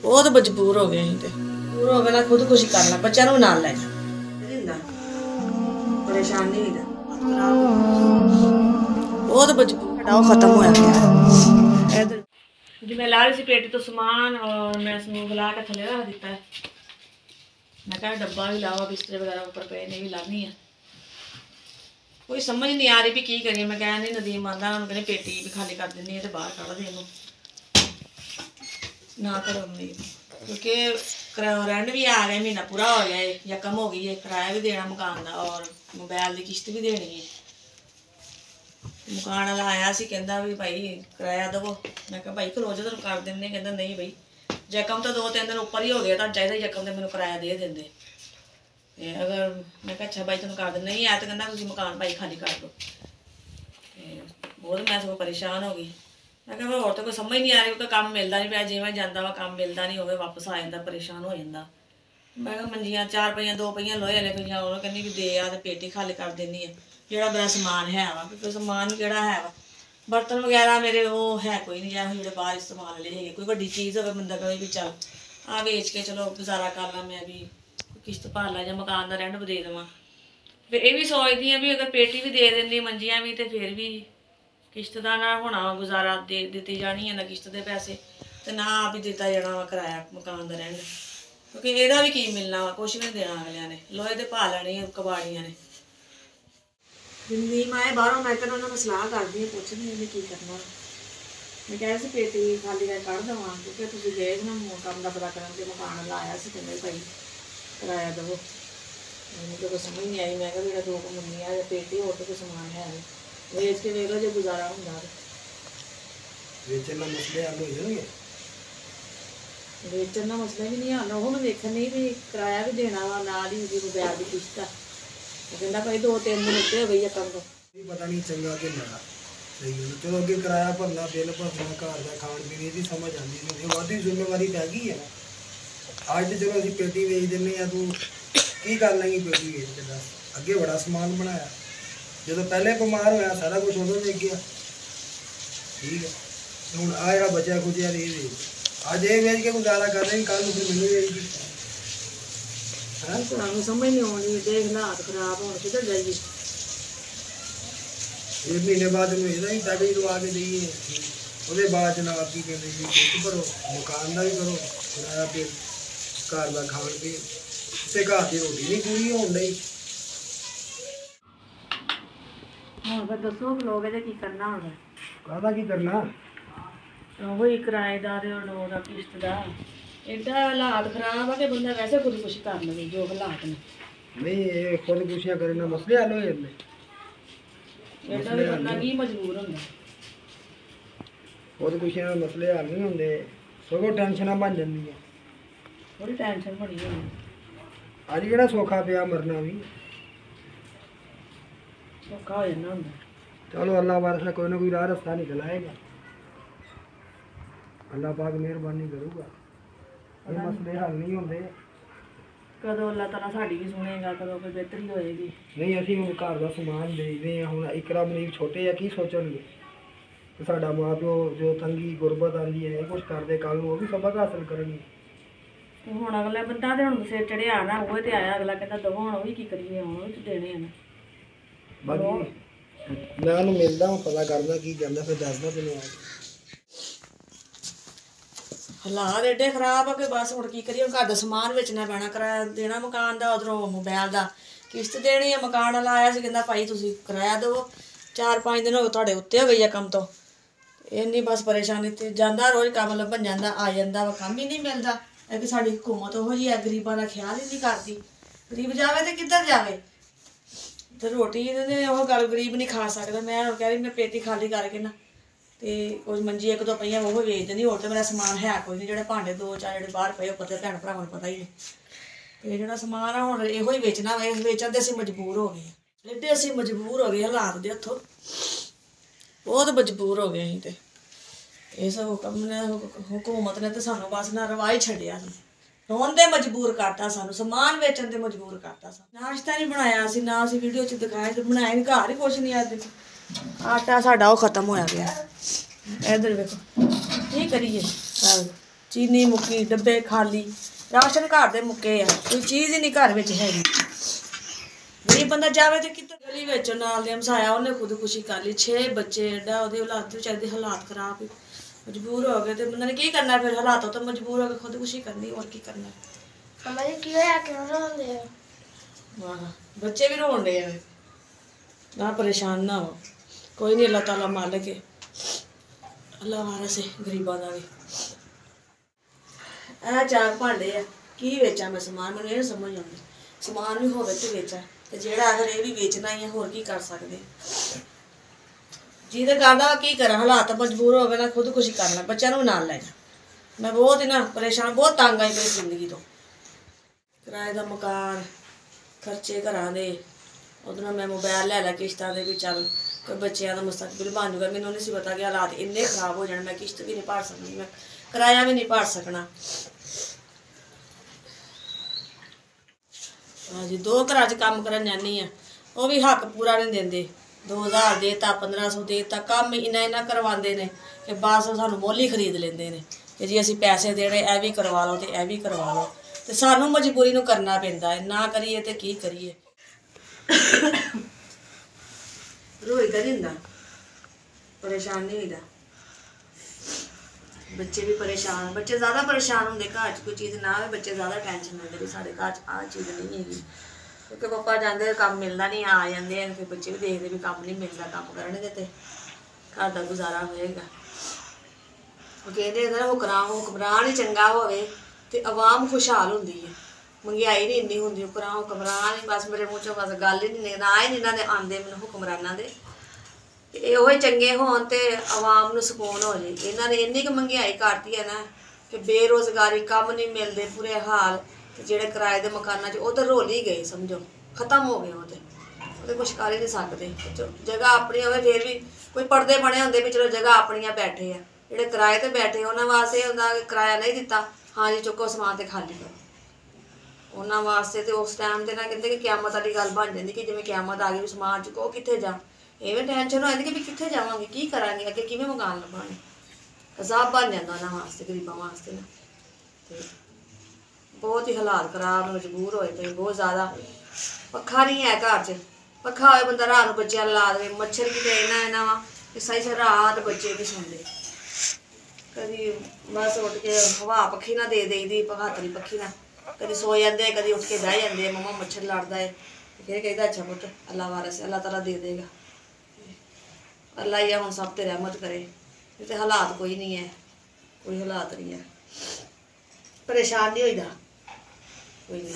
बहुत मजबूर हो गए तो मजबूर हो गए ना खुदकुशी करना बच्चों को नाल लै जा परेशान नहीं होता बहुत मजबूर खत्म होया गया जी मैं ला रही थी पेटी तो समान और मैं इसमें ला के थले रख दिता है। मैं कहा डब्बा भी लाओ बिस्तर वगैरह ऊपर पे नहीं भी लानी है कोई समझ नहीं आ रही भी की करिए। मैं कह नहीं नदीम आंदा कहने पेटी भी खाली कर देनी है तो बाहर कढ़ दे ना करो क्योंकि रेंट भी आ गया महीना पूरा हो गया है या कम हो गई है किराया भी देना मकान का और मोबाइल की किश्त भी देनी है। मकान वाला आया सी कहता भी भाई किराया दवो। मैं कहा भाई खलो जो तुम कर देने कहता नहीं भाई जकम तो 2-3 दिन ऊपर ही हो गया तो चाहिए जकम तो मैंने किराया दे देंगे अगर मैं कहा अच्छा भाई तुम कर देना नहीं है तो कहना तुम मकान भाई खाली कर दो। बहुत मैं सगों परेशान हो गई। मैं कहा और तो कोई समझ नहीं आ रही कोई काम मिलता नहीं पाया जिवें जाता वा काम मिलता नहीं होवे वापस आ जाता परेशान हो जाता। मैं कहा मंजियां 4 पईयां 2 पईयां लोहे वाले पईयां और कहनी भी दे आ तो पेटी खाली कर देनी है जोड़ा मेरा समान है वा क्योंकि समान किहड़ा है वा बर्तन वगैरह मेरे वो है कोई नहीं जो जो बाहर इस्तेमाल ले है कोई वड्डी चीज़ हो बंदा कहे भी चल आ बेच के चलो गुजारा कर ला मैं भी किश्त भर ला या मकान का रेंट भी दे देवां। फिर ये भी सोचती हाँ भी अगर पेटी भी दे देंदी मंजियां भी तो फिर भी किश्त का ना होना गुजारा दे दी जानी है ना किश्त के पैसे तो ना आप ही दिता जाना वा किराया मकान का रेंट क्योंकि ਇਹਦਾ भी की मिलना वा कुछ भी नहीं देना अगलिया ने लोहे के भा लैने कबाड़ियां ने। नदीम आए बाहरों मैं कहना उन्होंने सलाह करदी है पुछदी है की करना। मैं कह रही पेटी खाली कर कढ़ देवां क्योंकि तुसीं गए ना काम का पता करन के मकान वाला आया सी कहंदे भाई किराया दवो। मुझे कोई समझ नहीं आई। मैं कहा मेरा 2 मम्मियां पेटी और तो कोई समान है वेच के वेख लो जो गुजारा होंदा वेचन का मसले हल हो जाएंगे। वेचन का मसला भी नहीं हल वो मैं देखन नहीं भी किराया भी देना वा नाल ही जी मोबाइल की किश्त आ कहता भाई 2-3 दिन उत्ते हो गई कम तो पता नहीं चंगा कि माड़ा सही है चलो अगे किराया भरना बिल भरना घर का खाण पीने की समझ आती नहीं वादी जिम्मेवारी पै गई है। आज तो चलो असं पेटी वेच दें तू की कर लेंगी पेटी वेच के दस अगे बड़ा समान बनाया जो पहले बीमार होया सारा कुछ उदों वेच गया ठीक है हूँ आ जरा बचा खुचिया ये वेच अज ये वेच के गुजारा कर रहे कल फिर मैनू वेचगी समझ नहीं आनी देख हालात खराब होने किधर जाइए। एक महीने बाद यदा भी पैकेज लवा के दईए वो बाद जनाब की कहते जी भरो मकान का भी करो किराया फिर घर का खाण पीन ते घर की रोटी नहीं पूरी होने डई। हाँ फिर दसो लोग की करना होगा कहता की करना वही किराएदार और किश्त का एडा हालात खराब है कि बंदा वैसे खुदकुशी कर लगे जो हालात ने नहीं ये खुदकुशियां करना मसले हल हो जाते एडा भी बंदा की मजबूर होंदा खुदकुशियां के मसले हल नहीं होंगे सगों टेंशन बन जांदियां थोड़ी टेंशन बनी होंदी अज किहड़ा सौखा पिया मरना भी सौखा हो जाना होंदा। चलो अल्लाह वारस कोई ना कोई राह रास्ता निकल आएगा अल्लाह पाक मेहरबानी करूगा ये मसले हल नहीं होंगे कदों अल्लाह ताला साड़ी भी सुनेगा कदों कोई बेहतरी होएगी। नहीं असीं हुण घर का समान देखते हैं हुण इकरा मनीब छोटे आ की सोचणगे कि साडा माँ प्यो जो तंगी गुरबत आंदी है कुछ करते कल वो भी सबक हासिल करनगे। हुण अगला बंदा तो हुण सिर चढ़िया ना वो तो आया अगला कहता दवो हुण वो की करिए हुण वो देने हैं बाकी मैं उन्हें मिलता हूँ पता करदा की कहंदा फिर दसदा तैनूं आ हालात एडे खराब है कि बस हुण की करिए घर का समान बेचना पैना किराया देना मकान का उधरों मोबाइल का किश्त देनी है। मकान वाला आया कहता भाई तुसीं किराया दवो 4-5 दिन हो गए तुहाडे उत्ते हो गई है कम तो इन्नी बस परेशानी ते जांदा रोज़ काम लभन जांदा आ जांदा वा काम ही नहीं मिलता है कि साडी हुकूमत उहो जी है गरीबां दा ख्याल ही नहीं करती। गरीब जावे तो किधर जावे तो रोटी वो गल गरीब नहीं खा सकता। मैं कह रही मैं पेटी खाली करके ना तो कुछ मंजी 1-2 पईयां वो वेच देनी होर तो मेरा समान है कोई नहीं जो भांडे 2-4 जो बाहर पे पता भैन भरावां पता ही नहीं तो जो समान है हुण इहो ही बेचना वा वेचण ते असीं मजबूर हो गए एडे असीं मजबूर हो गए हालात दे हत्थों बहुत मजबूर हो गए असीं ते इस हुकम ने हुकूमत ने तो सानूं बस ना रवा ही छड्डिया रोन दे मजबूर करता सानूं समान वेचण ते मजबूर करता नाश्ता नहीं बनाया असीं ना असीं वीडियो च दिखाया ते बनाया नहीं घर ही कुछ नहीं अज आटा साडा वो खत्म होया गया। इधर देखो की करिए चीनी मुक्की, डब्बे खाली, राशन घर दे मुक्के आ, कोई चीज़ ही नहीं घर विच हैगी। गरीब बंदा जावे तो किते गली विच नाल दे हमसाया उन्हें खुदकुशी कर ली। 6 बच्चे एडा ओहदे हालात बेचारे दे हालात खराब, मजबूर हो गए। तो बंदा ने की करना फिर, हालातों तो मजबूर हो गए खुदकुशी करनी, और की करना। मम्मा जी की होया क्यों रोंदे हो? वाह बच्चे भी रोन रहे हैं ना, परेशान ना हो, कोई नहीं, अल्लाह ताला मालिक है, अल्लाह वारस है गरीबां दा भी। ਇਹ 4 ਭਾਂਡੇ ਆ, ਕੀ ਵੇਚਾਂ ਮੈਂ ਸਮਾਨ, ਮੈਨੂੰ ਇਹ ਨੀ ਸਮਝ ਆਉਂਦੀ। ਸਮਾਨ ਵੀ ਹੋਵੇ ਤੇ ਵੇਚਾਂ, ਤੇ ਜਿਹੜਾ ਅਗਰ ਇਹ ਵੀ ਵੇਚਣਾ ਹੀ ਹੈ, ਹੋਰ ਕੀ ਕਰ ਸਕਦੇ। ਜਿਹਦੇ ਕਰਦਾ ਕੀ ਕਰਾਂ, ਹਾਲਾਤ ਮਜਬੂਰ ਹੋ ਗਏ ਨਾ, ਖੁਦਕੁਸ਼ੀ ਕਰਨਾ, ਬੱਚਿਆਂ ਨੂੰ ਨਾਲ ਲੈ ਜਾ। ਮੈਂ ਬਹੁਤ ਹੀ ਨਾ ਪਰੇਸ਼ਾਨ, ਬਹੁਤ ਤੰਗ ਆਈ ਪਈ ਜ਼ਿੰਦਗੀ ਤੋਂ। ਕਿਰਾਏ ਦਾ ਮਕਾਨ, ਖਰਚੇ ਘਰਾਂ ਦੇ, ਉਧਰੋਂ ਮੈਂ ਮੋਬਾਈਲ ਲੈ ਲਿਆ ਕਿਸ਼ਤਾਂ ਦੇ ਵੀ, ਚੱਲ ਕੋਈ ਬੱਚਿਆਂ ਦਾ ਮੁਸਤਕਬਲ ਬਣ ਜੂਗਾ। ਮੈਨੂੰ ਨਹੀਂ ਸੀ ਪਤਾ ਕਿ ਹਾਲਾਤ ਇੰਨੇ ਖਰਾਬ ਹੋ ਜਾਣ, ਮੈਂ ਕਿਸ਼ਤ ਵੀ ਨਹੀਂ ਭਰ ਸਕਦੀ, ਮੈਂ ਕਿਰਾਇਆ ਵੀ ਨਹੀਂ ਭਰ ਸਕਣਾ। ਹਾਂਜੀ 2 ਘਰਾਂ 'ਚ ਕੰਮ ਕਰਨ ਜਾਂਦੀ ਆ, ਉਹ ਵੀ ਹੱਕ ਪੂਰਾ ਨਹੀਂ ਦਿੰਦੇ। 2000 ਦੇਤਾ, 1500 ਦੇਤਾ, ਕੰਮ ਇੰਨਾ ਕਰਵਾਉਂਦੇ ਨੇ ਕਿ ਬਸ ਸਾਨੂੰ ਮੁੱਲ ਹੀ ਖਰੀਦ ਲੈਂਦੇ ਨੇ ਕਿ ਜੀ ਅਸੀਂ ਪੈਸੇ ਦੇਣੇ, ਇਹ ਵੀ ਕਰਵਾ ਲਓ ਤੇ ਇਹ ਵੀ ਕਰਵਾ ਲਓ। ਤੇ ਸਾਨੂੰ ਮਜਬੂਰੀ ਨੂੰ ਕਰਨਾ ਪੈਂਦਾ ਹੈ, ਨਾ ਕਰੀਏ ਤੇ ਕੀ ਕਰੀਏ। ਰੋਈਦਾ ਨਹੀਂ ਹੁੰਦਾ, ਪਰੇਸ਼ਾਨ ਨਹੀਂ ਹੋਈਦਾ। ਬੱਚੇ ਵੀ ਪਰੇਸ਼ਾਨ, ਬੱਚੇ ਜ਼ਿਆਦਾ ਪਰੇਸ਼ਾਨ ਹੁੰਦੇ ਘਰ 'ਚ ਕੋਈ ਚੀਜ਼ ਨਾ ਹੋਵੇ, ਬੱਚੇ ਜ਼ਿਆਦਾ ਟੈਨਸ਼ਨ ਲੈਂਦੇ ਵੀ ਸਾਡੇ ਘਰ 'ਚ ਆਹ ਚੀਜ਼ ਨਹੀਂ ਹੈਗੀ। ਕਿਉਂਕਿ ਪਾਪਾ ਜਾਂਦੇ ਕੰਮ ਮਿਲਦਾ ਨਹੀਂ, ਆ ਜਾਂਦੇ ਆ, ਫਿਰ ਬੱਚੇ ਵੀ ਦੇਖਦੇ ਵੀ ਕੰਮ ਨਹੀਂ ਮਿਲਦਾ, ਕੰਮ ਕਰਨਗੇ ਤੇ ਘਰ ਦਾ ਗੁਜ਼ਾਰਾ ਹੋਏਗਾ। ਉਹ ਕਹਿੰਦੇ ਨਾ ਹੁਕਮਰਾਨ ਹੀ ਚੰਗਾ ਹੋਵੇ ਤੇ ਆਵਾਮ ਖੁਸ਼ਹਾਲ ਹੁੰਦੀ ਹੈ। ਮਹਿੰਗਾਈ ਨਹੀਂ ਇੰਨੀ ਹੁੰਦੀ, ਹੁਕਮਰਾਨ ਹੀ ਬਸ, ਮੇਰੇ ਮੂੰਹ 'ਚੋਂ ਬਸ ਗੱਲ ਹੀ ਨਹੀਂ, ਨਾ ਹੀ ਇਹਨਾਂ ਦੇ ਆਉਂਦੇ ਮੈਨੂੰ ਹੁਕਮਰਾਨਾਂ ਦੇ। ਇਹ ਉਹੀ ਚੰਗੇ ਹੋਣ ਤੇ ਆਵਾਮ ਨੂੰ ਸਕੂਨ ਹੋ ਜੇ। ਇਹਨਾਂ ਨੇ ਇੰਨੀ ਕੁ ਮਹਿੰਗਾਈ ਕਰਤੀ ਹੈ ਨਾ ਕਿ ਬੇਰੁਜ਼ਗਾਰੀ, ਕੰਮ ਨਹੀਂ ਮਿਲਦੇ, ਬੁਰੇ ਹਾਲ। ਤੇ ਜਿਹੜੇ ਕਿਰਾਏ ਦੇ ਮਕਾਨਾਂ 'ਚ ਉਹ ਤਾਂ ਰੋਲ ਹੀ ਗਏ, ਸਮਝੋ ਖਤਮ ਹੋ ਗਏ। ਉਹਦੇ ਕੁਛ ਕਰ ਹੀ ਨਹੀਂ ਸਕਦੇ। ਜਗ੍ਹਾ ਆਪਣੀ ਹੋਵੇ ਫਿਰ ਵੀ ਕੋਈ ਪਰਦੇ ਬਣੇ ਹੁੰਦੇ ਵੀ ਚਲੋ ਜਗ੍ਹਾ ਆਪਣੀਆਂ ਬੈਠੇ ਆ। ਜਿਹੜੇ ਕਿਰਾਏ ਤੇ ਬੈਠੇ ਉਹਨਾਂ ਵਾਸਤੇ ਇਹ ਹੁੰਦਾ ਕਿ ਕਿਰਾਇਆ ਨਹੀਂ ਦਿੱਤਾ, ਹਾਂਜੀ ਚੁੱਕੋ ਸਮਾਨ ਤੇ ਖਾਲੀ ਕਰੋ। ਉਹਨਾਂ ਵਾਸਤੇ ਤੇ ਉਸ ਟਾਈਮ ਤੇ ਨਾ ਕਹਿੰਦੇ ਕਿ ਕਿਆਮਤ ਵਾਲੀ ਗੱਲ ਬਣ ਜਾਂਦੀ ਕਿ ਜਿਵੇਂ ਕਿਆਮਤ ਆ ਗਈ, ਵੀ ਸਮਾਨ ਚੁੱਕੋ, ਕਿੱਥੇ ਜਾ, ਐਵੇਂ ਟੈਨਸ਼ਨ ਹੋ ਜਾਂਦੀ ਕਿ ਵੀ ਕਿੱਥੇ ਜਾਵਾਂਗੇ, ਕੀ ਕਰਾਂਗੇ, ਅੱਗੇ ਕਿਵੇਂ ਮਕਾਨ ਲੱਭਾਂਗੇ। ਅਜ਼ਾਬ ਬਣ ਜਾਂਦਾ ਉਹਨਾਂ ਵਾਸਤੇ, ਗਰੀਬਾਂ ਵਾਸਤੇ ਨਾ। ਤੇ ਬਹੁਤ ਹੀ ਹਾਲਾਤ ਖਰਾਬ, ਮਜਬੂਰ ਹੋਏ ਪਏ ਬਹੁਤ ਜ਼ਿਆਦਾ। ਪੱਖਾ ਨਹੀਂ ਹੈ ਘਰ 'ਚ, ਪੱਖਾ ਹੋਏ ਬੰਦਾ ਰਾਤ ਨੂੰ ਬੱਚਿਆਂ ਨੂੰ ਲਾ ਦੇਵੇ। ਮੱਛਰ ਵੀ ਤੇ ਇਹਨਾਂ ਵਾ ਕਿ ਸਹੀ ਰਾਤ ਬੱਚੇ ਨਹੀਂ ਸੌਂਦੇ। ਕਦੀ ਬਸ ਉੱਠ ਕੇ ਹਵਾ ਪੱਖੀ ਨਾ ਦੇ ਦੇਈਦੀ, ਹੱਥ ਪੱਖੀ ਨਾਲ, ਕਦੀ ਸੋ ਜਾਂਦੇ, ਕਦੀ ਉੱਠ ਕੇ ਬਹਿ ਜਾਂਦੇ, ਮੰਮਾ ਮੱਛਰ ਲੜਦਾ ਹੈ। ਫਿਰ ਕਹਿੰਦਾ ਅੱਛਾ ਪੁੱਤ, ਅੱਲਾ ਵਾਰਸ, ਅੱਲਾ ਤਾਲਾ ਦੇ ਦੇਗਾ, ਅੱਲਾ ਹੀ ਆ ਹੁਣ ਸਭ ਤੇ ਰਹਿਮਤ ਕਰੇ। ਤੇ ਹਾਲਾਤ ਕੋਈ ਨਹੀਂ ਹੈ, ਕੋਈ ਹਾਲਾਤ ਨਹੀਂ ਹੈ, ਪਰੇਸ਼ਾਨ ਨਹੀਂ ਹੋਈਦਾ ਕੋਈ ਨਹੀਂ।